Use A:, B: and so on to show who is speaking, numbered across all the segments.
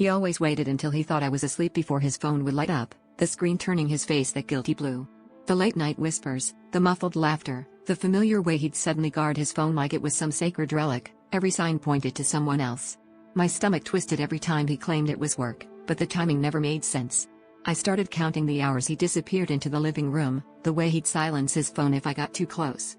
A: He always waited until he thought I was asleep before his phone would light up, the screen turning his face that guilty blue. The late-night whispers, the muffled laughter, the familiar way he'd suddenly guard his phone like it was some sacred relic, every sign pointed to someone else. My stomach twisted every time he claimed it was work, but the timing never made sense. I started counting the hours he disappeared into the living room, the way he'd silence his phone if I got too close.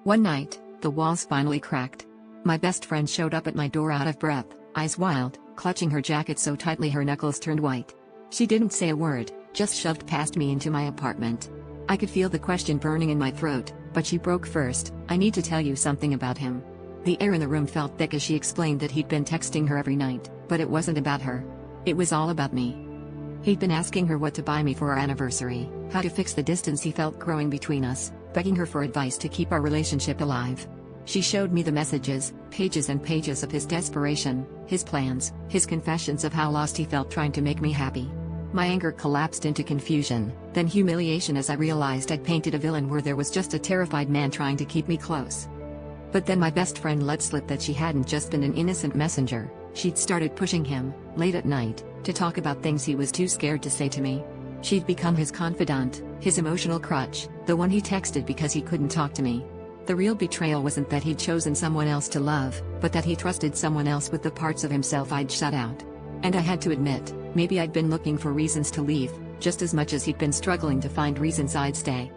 A: One night, the walls finally cracked. My best friend showed up at my door out of breath, eyes wild, clutching her jacket so tightly her knuckles turned white. She didn't say a word, just shoved past me into my apartment. I could feel the question burning in my throat, but she broke first. "I need to tell you something about him." The air in the room felt thick as she explained that he'd been texting her every night, but it wasn't about her. It was all about me. He'd been asking her what to buy me for our anniversary, how to fix the distance he felt growing between us, begging her for advice to keep our relationship alive. She showed me the messages, pages and pages of his desperation, his plans, his confessions of how lost he felt trying to make me happy. My anger collapsed into confusion, then humiliation as I realized I'd painted a villain where there was just a terrified man trying to keep me close. But then my best friend let slip that she hadn't just been an innocent messenger, she'd started pushing him, late at night, to talk about things he was too scared to say to me. She'd become his confidant, his emotional crutch, the one he texted because he couldn't talk to me. The real betrayal wasn't that he'd chosen someone else to love, but that he trusted someone else with the parts of himself I'd shut out. And I had to admit, maybe I'd been looking for reasons to leave, just as much as he'd been struggling to find reasons I'd stay.